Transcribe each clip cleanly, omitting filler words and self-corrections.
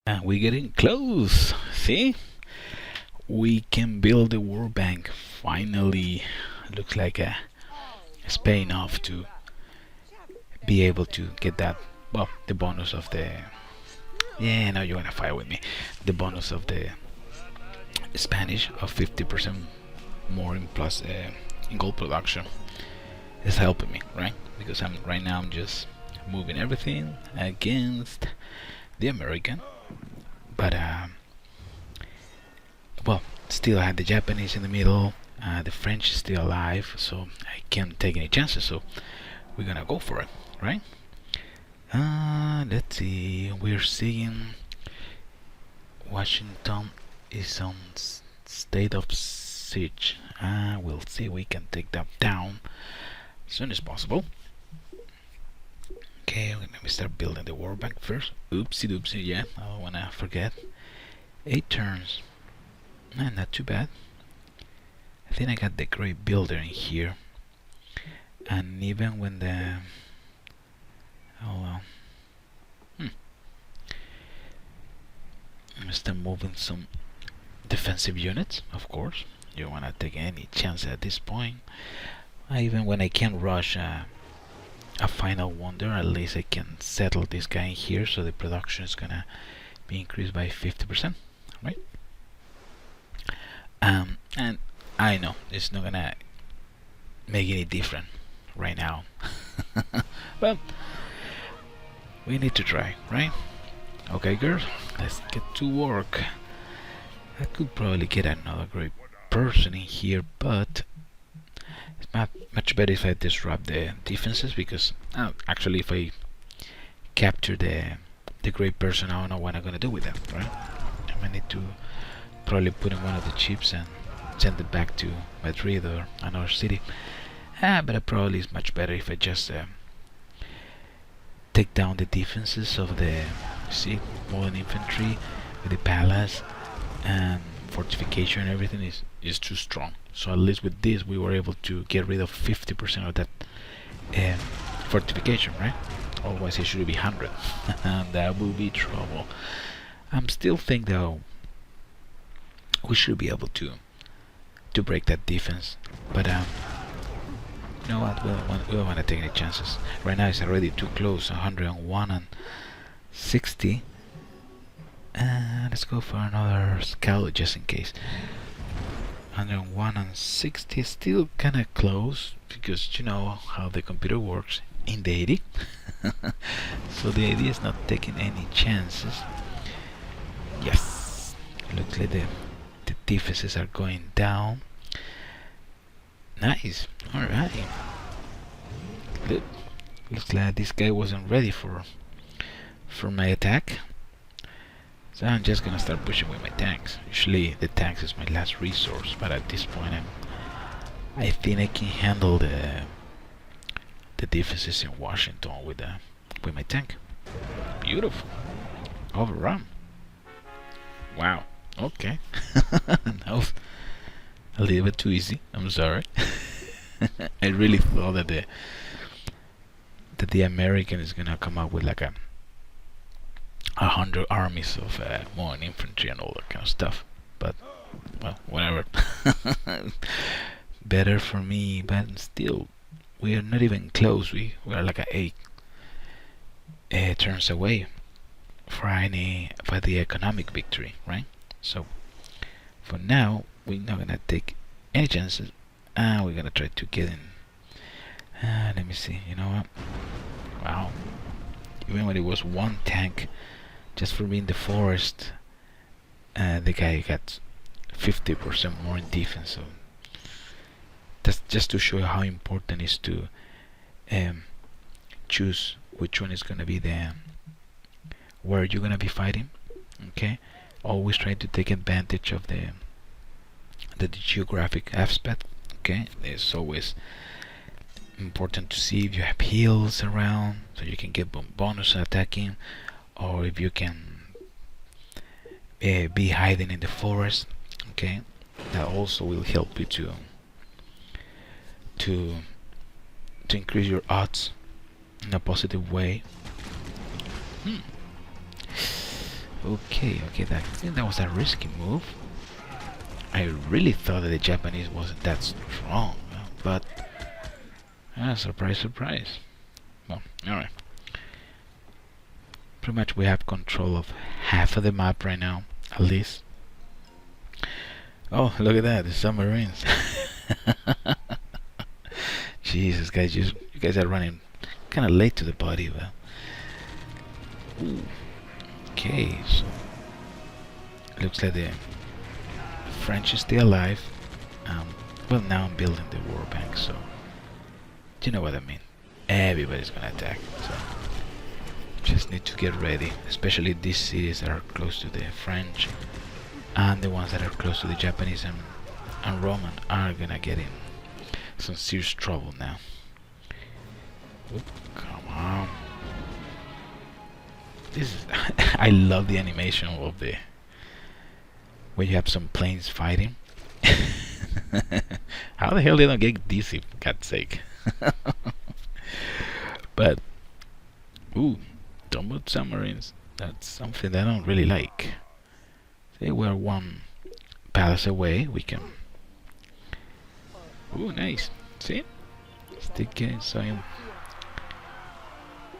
And we're getting close. See? We can build the war bank. Finally, looks like it's paying off to be able to get that. Well, the bonus of the. Yeah, now you wanna fight with me. The bonus of the Spanish of 50% more in plus in gold production is helping me, right? Because right now I'm just moving everything against the American, but well, still I had the Japanese in the middle. The French is still alive, so I can't take any chances. So we're gonna go for it, right? Let's see. We're seeing Washington is on state of siege. We'll see if we can take that down as soon as possible. Okay, let me start building the war bank first. Oopsie doopsie, yeah, I don't wanna forget. 8 turns. Not too bad. I think I got the great builder in here. And even when the... Oh well. I'm gonna start moving some defensive units, of course. You don't wanna take any chance at this point. Even when I can't rush a final wonder, at least I can settle this guy in here, so the production is gonna be increased by 50%, right? And I know it's not gonna make any different right now, but we need to try, right? Okay, girls, let's get to work. I could probably get another great person in here, but it's much better if I disrupt the defenses, because actually if I capture the great person, I don't know what I'm gonna do with that, right? I might need to probably put in one of the chips and send it back to Madrid or another city. But it probably is much better if I just take down the defenses of the modern infantry with the palace and fortification and everything is too strong. So at least with this we were able to get rid of 50% of that fortification, right? Otherwise it should be 100 and that will be trouble. I'm still think though we should be able to break that defense, but you know what, we don't want to take any chances. Right now it's already too close, 101 and 60. Let's go for another scout just in case. 101 and 60 is still kinda close, because you know how the computer works in the 80. So the idea is not taking any chances. Yes, looks like the defenses are going down. Nice. Alright. Looks like this guy wasn't ready for my attack. So I'm just gonna start pushing with my tanks. Usually the tanks is my last resource, but at this point I think I can handle the defenses in Washington with my tank. Beautiful. Overrun. Wow. Okay. That was a little bit too easy. I'm sorry. I really thought that the American is gonna come up with like 100 armies of modern infantry and all that kind of stuff. But well, whatever. Better for me, but still, we are not even close. We are like 8 turns away for the economic victory, right? So for now, we're not gonna take any chances. We're gonna try to get in. Let me see. You know what? Wow. Even when it was one tank, just for being in the forest, the guy got 50% more in defense. So that's just to show you how important it is to choose which one is gonna be where you're gonna be fighting. Okay. Always try to take advantage of the geographic aspect. Okay, it's always important to see if you have hills around, so you can get bonus attacking, or if you can be hiding in the forest. Okay, that also will help you to increase your odds in a positive way. Okay, I think that was a risky move. I really thought that the Japanese wasn't that strong, but surprise, surprise. Well, alright. Pretty much we have control of half of the map right now, at least. Oh, look at that, the submarines. Jesus, guys, you guys are running kind of late to the party, but... Ooh. Okay, so... Looks like the French is still alive. Well, now I'm building the war bank, so... You know what I mean. Everybody's gonna attack, so... Just need to get ready, especially these cities that are close to the French, and the ones that are close to the Japanese and Roman are gonna get in some serious trouble now. Oop, come on. This is I love the animation of the where you have some planes fighting. How the hell they don't get dizzy, for God's sake. But ooh, double submarines, that's something that I don't really like. Say we're one palace away, we can... Ooh, nice. See? Stick some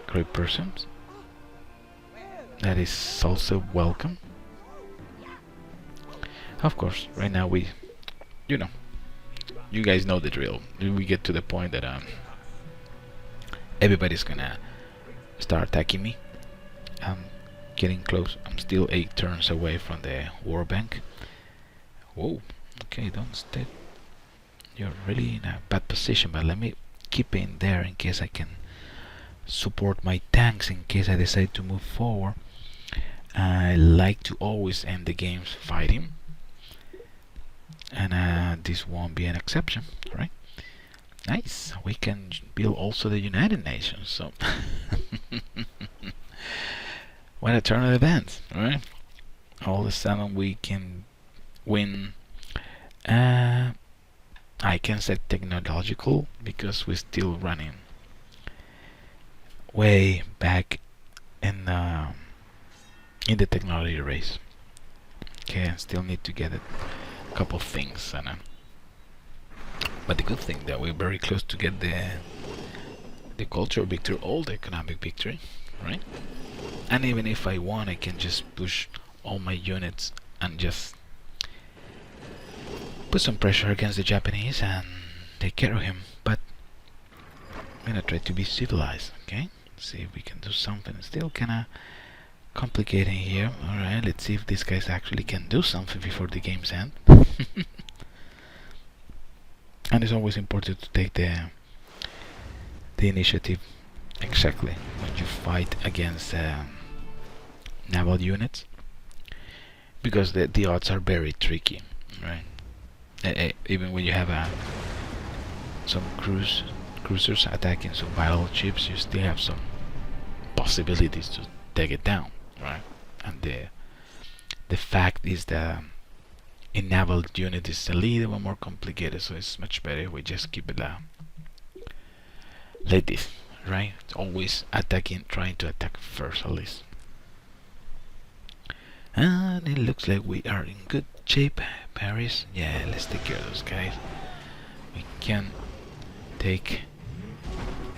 great persons. That is also welcome. Of course, right now we... You know, you guys know the drill. We get to the point that everybody's gonna start attacking me. I'm getting close. I'm still 8 turns away from the war bank. Whoa, okay, don't stay. You're really in a bad position, but let me keep in there in case I can support my tanks in case I decide to move forward. I like to always end the games fighting, and this won't be an exception, right? Nice. We can build also the United Nations, so what a turn of events, right? All of a sudden we can win. I can say technological because we're still running way back in the technology race. Okay, I still need to get a couple of things, but the good thing that we're very close to get the cultural victory, all the economic victory, right? And even if I want, I can just push all my units and just put some pressure against the Japanese and take care of him. But I'm gonna try to be civilized, okay? See if we can do something. Still kinda complicating here. Alright, let's see if these guys actually can do something before the game's end. And it's always important to take the initiative exactly when you fight against naval units, because the odds are very tricky, right? Even when you have some cruisers attacking some battleships, you still have some possibilities to take it down, right? And the fact is that in naval unit is a little more complicated, so it's much better if we just keep it like this, right? It's always attacking, trying to attack first at least. And it looks like we are in good shape. Paris, yeah, let's take care of those guys. We can't take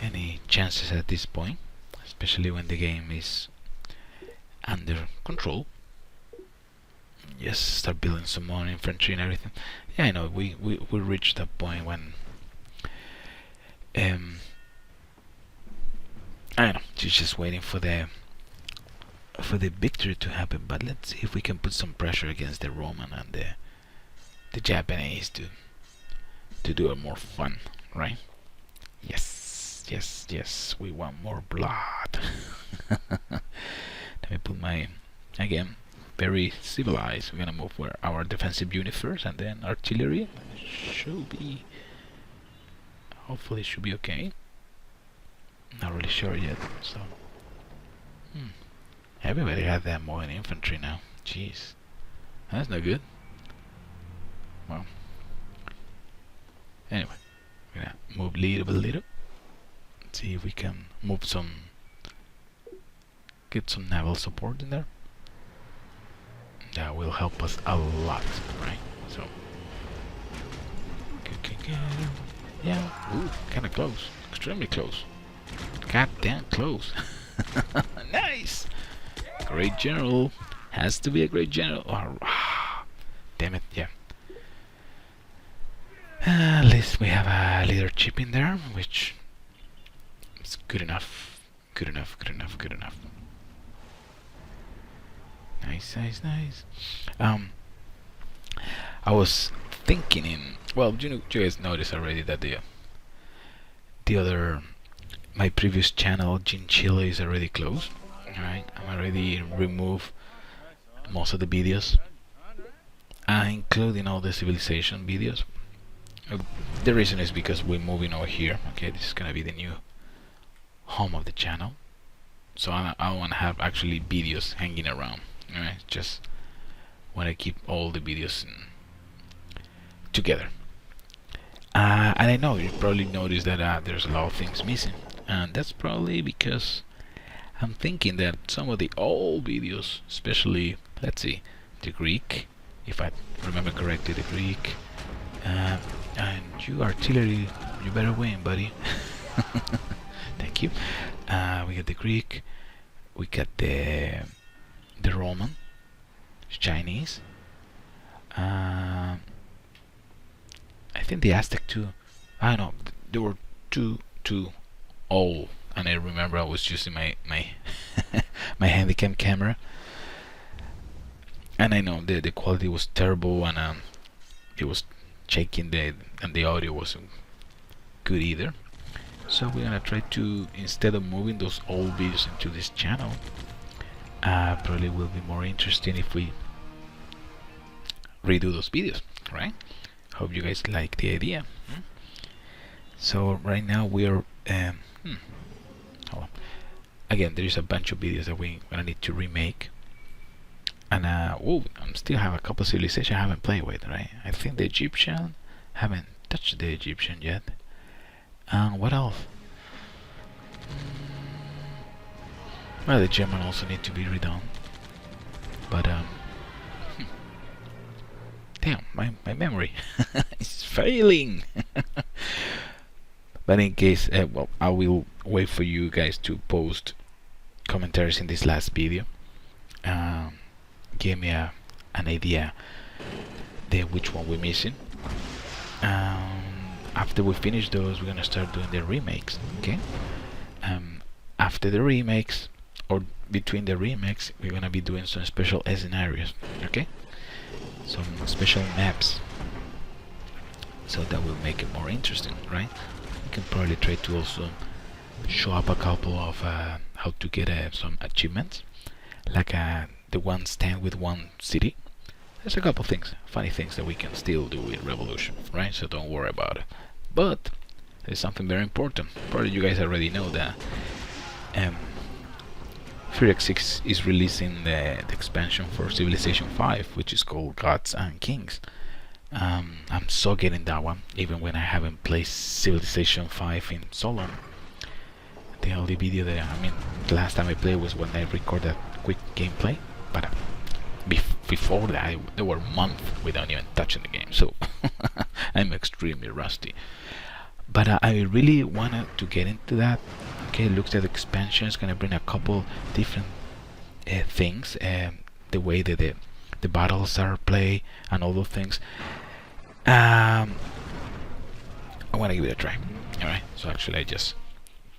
any chances at this point, especially when the game is under control. Just start building some more infantry and everything. Yeah, I know we reached that point when I don't know, just waiting for the victory to happen. But let's see if we can put some pressure against the Roman and the Japanese to do it more fun, right? Yes, yes, yes, we want more blood. Let me put my, again, very civilized. We're gonna move for our defensive unit first and then artillery. Should be, hopefully should be okay. Not really sure yet, so everybody has that more in infantry now. Jeez, that's not good. Well, anyway, we're gonna move little by little. See if we can move some, get some naval support in there. That will help us a lot, right? So, yeah, ooh, kind of close, extremely close, goddamn close. Nice, great general, has to be a great general. Oh, damn it, yeah. At least we have a leadership in there, which is good enough, good enough, good enough, good enough. Nice, nice, nice. I was thinking in, well, you guys noticed already that the other, my previous channel, Gin Chile, is already closed. Alright, I'm already removed most of the videos, including all the civilization videos. The reason is because we're moving over here. Okay, this is gonna be the new home of the channel, so I don't want to have actually videos hanging around. Alright, just want to keep all the videos together. And I know you probably noticed that there's a lot of things missing, and that's probably because I'm thinking that some of the old videos, especially, let's see, the Greek, if I remember correctly, the Greek, and you artillery, you better win, buddy. Thank you. We got the Greek, we got the Roman, Chinese. I think the Aztec too. I don't know. There were two old, and I remember I was using my my handicam camera, and I know the quality was terrible, and it was shaking, and the audio wasn't good either. So we're gonna try to, instead of moving those old videos into this channel, probably will be more interesting if we redo those videos, right? Hope you guys like the idea. So right now we're hold on. Again, there is a bunch of videos that we're gonna need to remake, and oh, I still have a couple of civilizations I haven't played with, right? I think the Egyptian, haven't touched the Egyptian yet. What else? Well, the German also need to be redone, but damn, my memory is failing. But in case, well, I will wait for you guys to post commentaries in this last video. Give me an idea which one we're missing. After we finish those, we're gonna start doing the remakes. Okay. After the remakes, or between the remakes, we're gonna be doing some special scenarios. Okay. Some special maps. So that will make it more interesting, right? We can probably try to also show up a couple of how to get some achievements, like the one stand with one city. There's a couple things, funny things that we can still do with Revolution, right? So don't worry about it. But there's something very important. Probably you guys already know that FreeX6 is releasing the expansion for Civilization 5, which is called Gods and Kings. I'm so getting that one, even when I haven't played Civilization 5 in so long. The only video that, I mean, the last time I played was when I recorded quick gameplay, but before that, there were months without even touching the game, so I'm extremely rusty. But I really wanted to get into that. Okay, looks at the expansion is gonna bring a couple different things, the way that the battles are played and all those things. I want to give it a try. Alright, so actually I just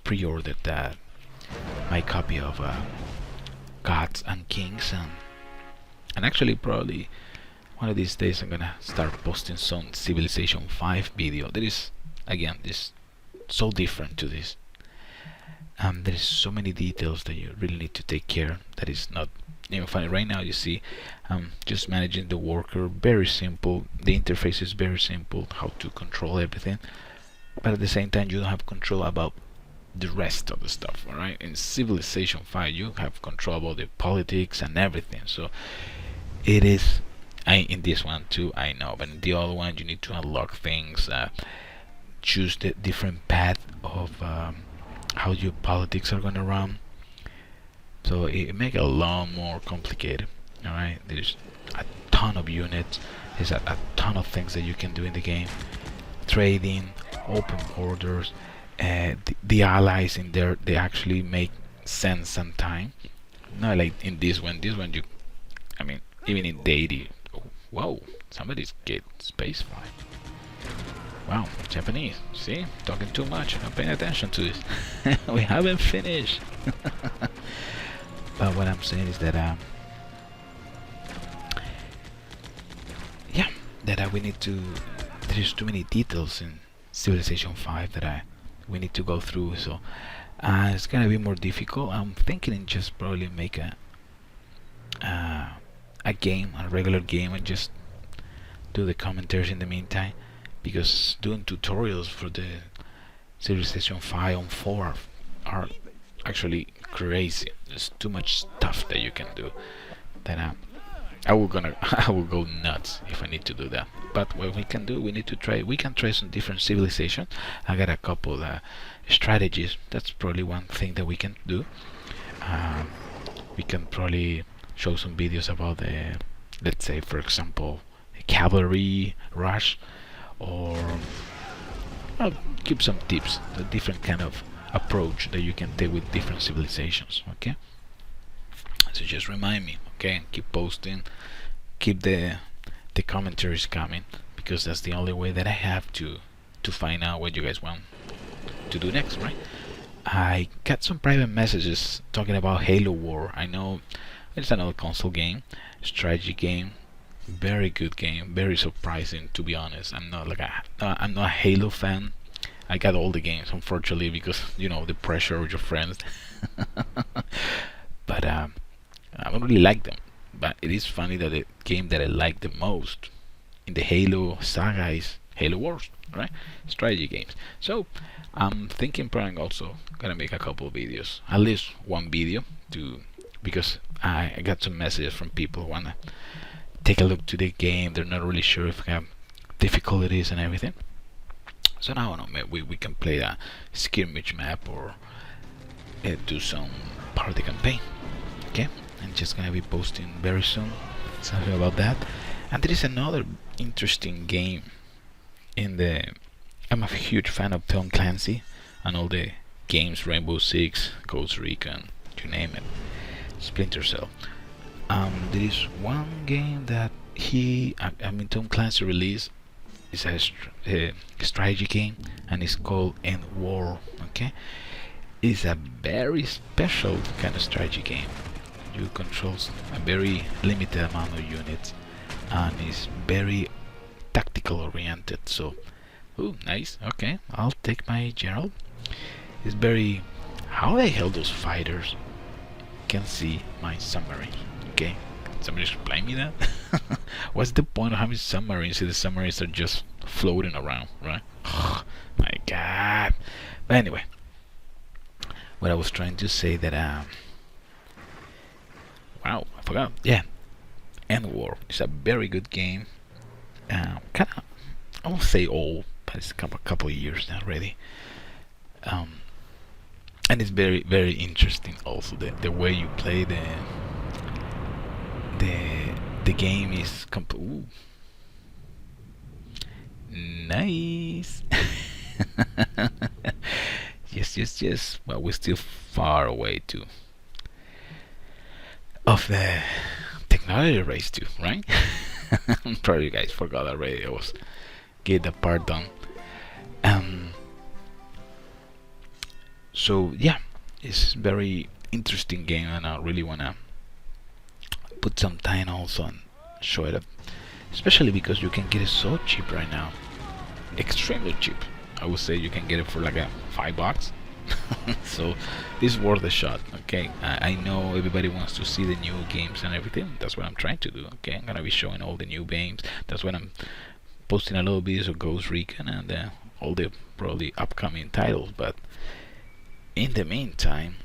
pre-ordered my copy of Gods and Kings, and actually probably one of these days I'm gonna start posting some Civilization 5 video. That is, again, this so different to this. There is so many details that you really need to take care. That is not even funny. Right now you see just managing the worker, very simple. The interface is very simple, how to control everything, but at the same time you don't have control about the rest of the stuff. Alright, in Civilization 5 you have control about the politics and everything. So it is, in this one too, I know, but in the other one you need to unlock things, choose the different path of how your politics are gonna run. So it make it a lot more complicated. All right, there's a ton of units. There's a ton of things that you can do in the game. Trading, open borders, the allies in there, they actually make sense sometime. Not like in this one. This one, you, I mean, even in deity. Oh, whoa, somebody's get space fly. Wow, Japanese. See, talking too much. I'm paying attention to this. We haven't finished. But what I'm saying is that yeah, that we need to. There's too many details in Civilization 5 that we need to go through. So it's gonna be more difficult. I'm thinking in just probably make a game, a regular game, and just do the commentaries in the meantime. Because doing tutorials for the Civilization 5 on 4 are actually crazy. There's too much stuff that you can do that I will go nuts if I need to do that. But what we can do, we need to try. We can try some different civilization. I got a couple strategies. That's probably one thing that we can do. We can probably show some videos about the, let's say, for example, cavalry rush, or I'll give some tips, a different kind of approach that you can take with different civilizations. Okay, so just remind me. Okay, keep posting, keep the commentaries coming, because that's the only way that I have to find out what you guys want to do next, right? I got some private messages talking about Halo War. I know it's another console game, strategy game, very good game, very surprising, to be honest. I'm not a Halo fan. I got all the games, unfortunately, because you know the pressure of your friends. But I don't really like them. But it is funny that the game that I like the most in the Halo saga is Halo Wars, right? Strategy games. So I'm thinking probably also gonna make a couple of videos, at least one video, because I got some messages from people who wanna take a look to the game. They're not really sure if I have difficulties and everything. So now I don't know, we can play a skirmish map or do some part of the campaign. Okay, I'm just gonna be posting very soon something about that. And there is another interesting game in the. I'm a huge fan of Tom Clancy and all the games, Rainbow Six, Ghost Recon, you name it, Splinter Cell. There is one game that Tom Clancy released. It's a strategy game, and it's called End War. Okay, it's a very special kind of strategy game. You control a very limited amount of units, and it's very tactical oriented. So, ooh, nice. Okay, I'll take my general. It's very. How the hell those fighters can see my submarine? Okay, somebody explain me that. What's the point of having submarines if the submarines are just floating around, right? My God. But anyway, what I was trying to say that wow, I forgot. Yeah, End War is a very good game. Kind of, I won't say old, but it's a couple of years now already. And it's very very interesting. Also, the way you play the game is ooh, nice. Yes. Well, we're still far away of the technology race too, right? Probably you guys forgot already. I was get the part done. So yeah, it's very interesting game, and I really wanna put some time also and show it up, especially because you can get it so cheap right now, extremely cheap. I would say you can get it for like a $5. So it's worth a shot. Okay, I know everybody wants to see the new games and everything. That's what I'm trying to do. Okay, I'm gonna be showing all the new games. That's when I'm posting a little videos of Ghost Recon and all the probably upcoming titles. But in the meantime,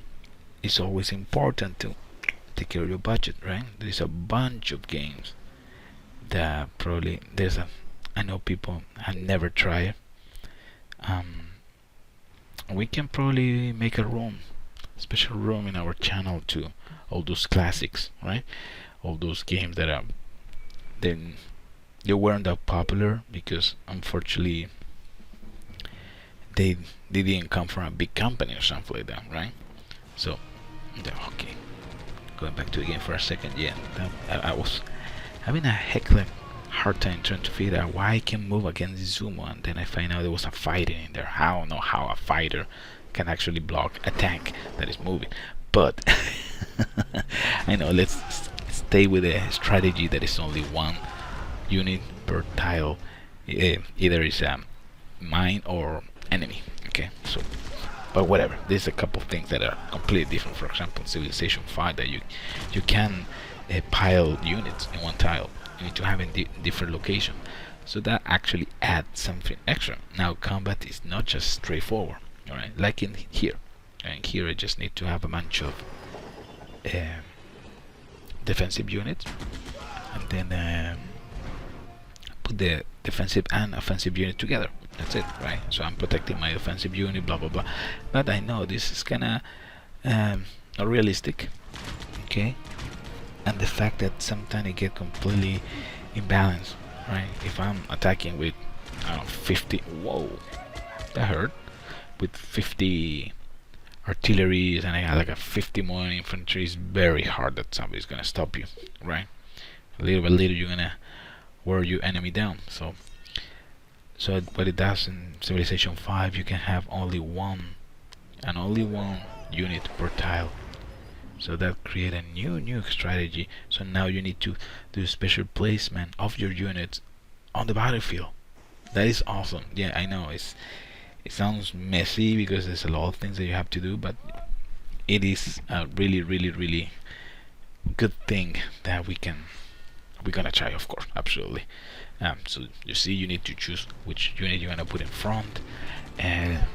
it's always important to take care of your budget, right? There's a bunch of games that probably I know people have never tried. We can probably make a special room in our channel to all those classics, right? all those games that then they weren't that popular because unfortunately they they didn't come from a big company or something like that, right? So okay, going back to the game for a second. Yeah, I was having a heckler hard time trying to figure out why I can move against Zuma, and then I find out there was a fighter in there. I don't know how a fighter can actually block a tank that is moving, but I know, let's stay with a strategy that is only one unit per tile. Either it's a mine or enemy. Okay, so but whatever. There's a couple things that are completely different. For example, in Civilization 5, that you can pile units in one tile. You need to have in different location. So that actually adds something extra. Now combat is not just straightforward. All right, like in here. And here I just need to have a bunch of defensive units, and then put the defensive and offensive unit together. That's it, right? So I'm protecting my offensive unit, blah blah blah. But I know this is kinda not realistic, okay? And the fact that sometimes it get completely imbalanced, right? If I'm attacking with, I don't know, 50, whoa, that hurt, with 50 artilleries, and I got like a 50 more infantry, it's very hard that somebody's gonna stop you, right? Little by little you're gonna wear your enemy down. So what it does in Civilization 5, you can have only one unit per tile. So that create a new strategy. So now you need to do special placement of your units on the battlefield. That is awesome. Yeah, I know it sounds messy because there's a lot of things that you have to do, but it is a really good thing that we're gonna try, of course, absolutely. So you see, you need to choose which unit you want to put in front,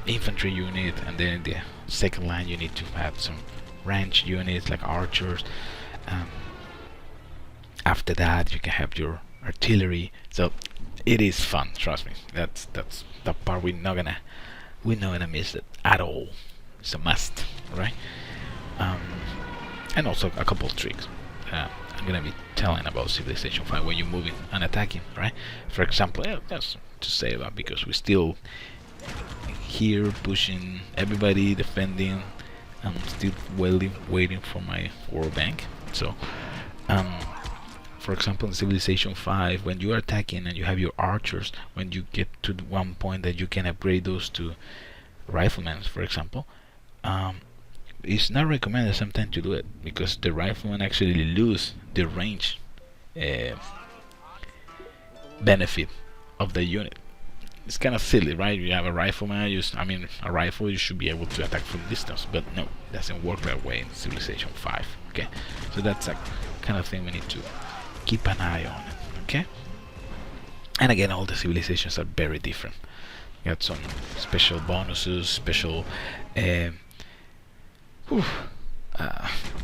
infantry unit, and then in the second line you need to have some range units like archers. After that you can have your artillery. So it is fun, trust me. That's the part we're not gonna miss it at all. It's a must, right? And also a couple of tricks I'm gonna be telling about Civilization 5 when you're moving and attacking, right? For example, that's to say that because we're still here pushing everybody, defending. I'm still waiting for my world bank. So for example, in Civilization 5, when you are attacking and you have your archers, when you get to one point that you can upgrade those to riflemen, for example, it's not recommended sometimes to do it because the riflemen actually lose the range benefit of the unit. It's kind of silly, right? You have a rifleman, a rifle, you should be able to attack from distance, but no, it doesn't work that way in Civilization 5. Okay, so that's a kind of thing we need to keep an eye on, okay? And again, all the civilizations are very different. You got some special bonuses, special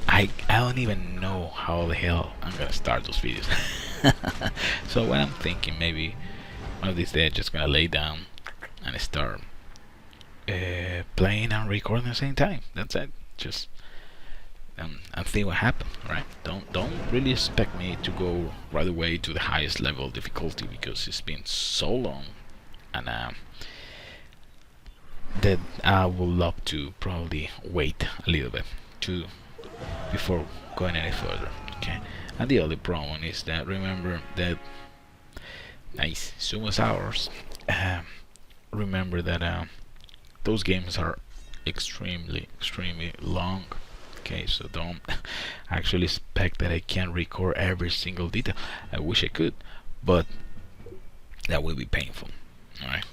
I don't even know how the hell I'm gonna start those videos. So what I'm thinking, maybe one of these days, just gonna lay down and start playing and recording at the same time. That's it. Just and see what happens, right? Don't really expect me to go right away to the highest level of difficulty because it's been so long, and that I would love to probably wait a little bit before going any further. Okay. And the other problem is that, remember that nice Suma's hours. Remember that those games are extremely long. Okay, so don't actually expect that I can record every single detail. I wish I could, but that will be painful. Alright.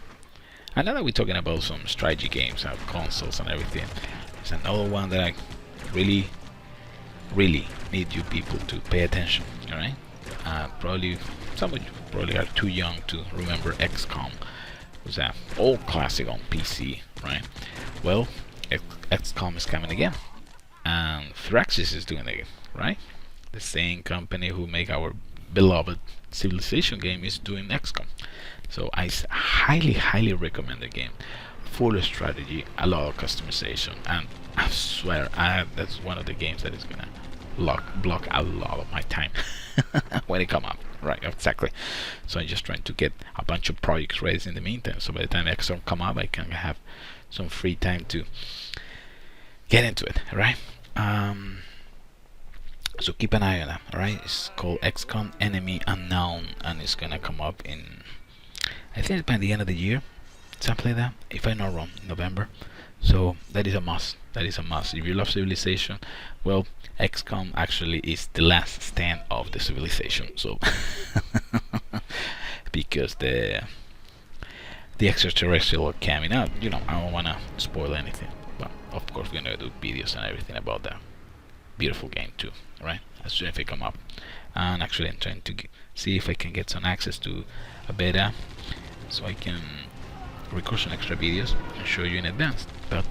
And now that we're talking about some strategy games and consoles and everything, there's another one that I really need you people to pay attention. Alright. Probably some of you probably are too young to remember XCOM. It was an old classic on PC, right? Well, XCOM is coming again, and Firaxis is doing it, right? The same company who make our beloved Civilization game is doing XCOM. So I highly recommend the game. Full strategy, a lot of customization, and I swear that's one of the games that is gonna block a lot of my time when it come up. Right, exactly. So I'm just trying to get a bunch of projects raised in the meantime. So by the time XCOM come up, I can have some free time to get into it. Right. So keep an eye on that. All right. It's called XCOM Enemy Unknown, and it's gonna come up in, I think, by the end of the year, something like that. If I'm not wrong, November. So that is a must. That is a must. If you love Civilization, well, XCOM actually is the last stand of the Civilization. So because the extraterrestrial are coming out, you know, I don't wanna spoil anything. But of course, we're gonna do videos and everything about that beautiful game too, right? As soon as they come up. And actually, I'm trying to see if I can get some access to a beta, so I can record some extra videos and show you in advance. But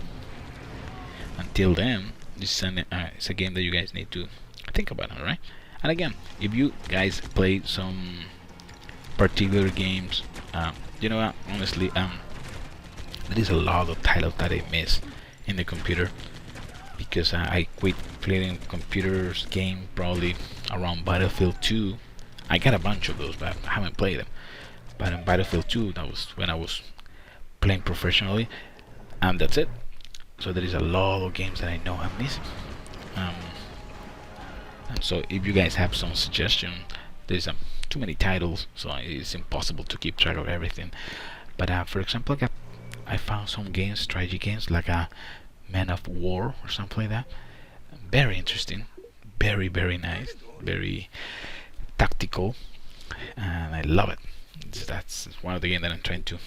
until then, it's a game that you guys need to think about, alright? And again, if you guys play some particular games, you know what, honestly, there is a lot of titles that I miss in the computer, because I quit playing computers game probably around Battlefield 2. I got a bunch of those, but I haven't played them. But in Battlefield 2, that was when I was playing professionally, and that's it. So there is a lot of games that I know I'm missing. And so if you guys have some suggestion, there's too many titles, so it's impossible to keep track of everything. But for example, I found some games, strategy games, like a Man of War or something like that. Very interesting, very nice, very tactical, and I love it. That's one of the games that I'm trying to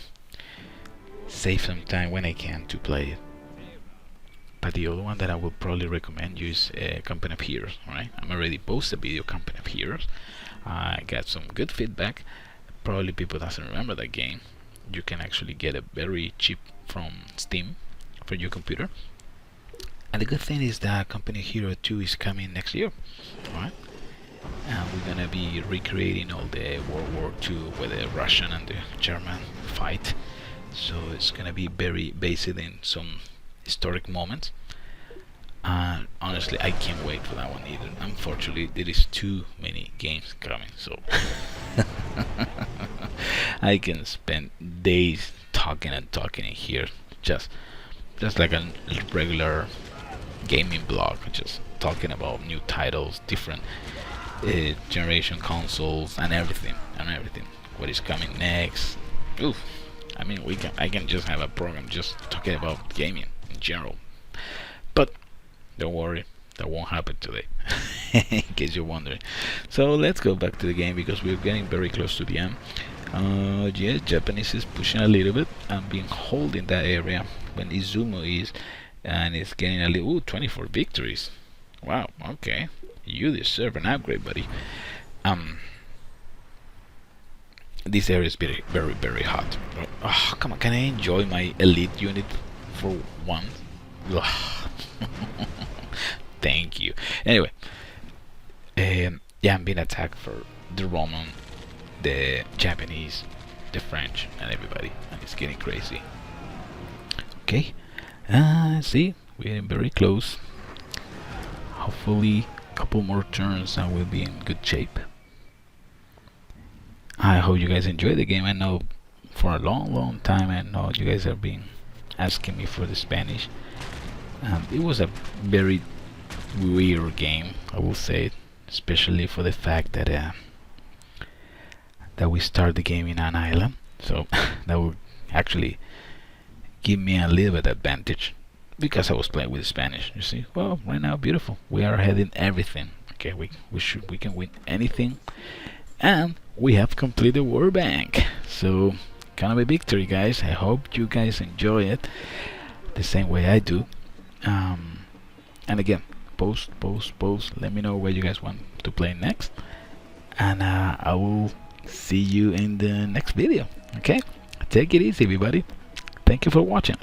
save some time when I can to play it. But the other one that I would probably recommend you is Company of Heroes. Right? I'm already posted a video Company of Heroes. I got some good feedback. Probably people doesn't remember that game. You can actually get it very cheap from Steam for your computer. And the good thing is that Company of Hero 2 is coming next year. Alright? And we're gonna be recreating all the World War II with the Russian and the German fight. So it's gonna be very based in some historic moments. And honestly, I can't wait for that one either. Unfortunately, there is too many games coming, so I can spend days talking and talking in here, just like a regular gaming blog, just talking about new titles, different generation consoles, and everything, what is coming next. Oof. I mean, I can just have a program just talking about gaming in general. But don't worry, that won't happen today, in case you're wondering. So let's go back to the game, because we're getting very close to the end. Yes, Japanese is pushing a little bit and being holding that area when Izumo is, and it's getting a little. Ooh, 24 victories. Wow. Okay, you deserve an upgrade, buddy. This area is very hot. Oh, come on, can I enjoy my elite unit for once? Thank you. Anyway, yeah, I'm being attacked for the Roman, the Japanese, the French, and everybody, and it's getting crazy. Okay, see, we're getting very close. Hopefully, a couple more turns and we'll be in good shape. I hope you guys enjoy the game. I know for a long time, I know you guys have been asking me for the Spanish. It was a very weird game, I will say, especially for the fact that we start the game in an island, so that will actually give me a little bit advantage, because I was playing with Spanish. You see, well, right now, beautiful. We are ahead in everything. Okay, we can win anything, and we have completed World Bank. So, kind of a victory, guys. I hope you guys enjoy it the same way I do. And again, post. Let me know where you guys want to play next, and I will see you in the next video. Okay, take it easy, everybody. Thank you for watching.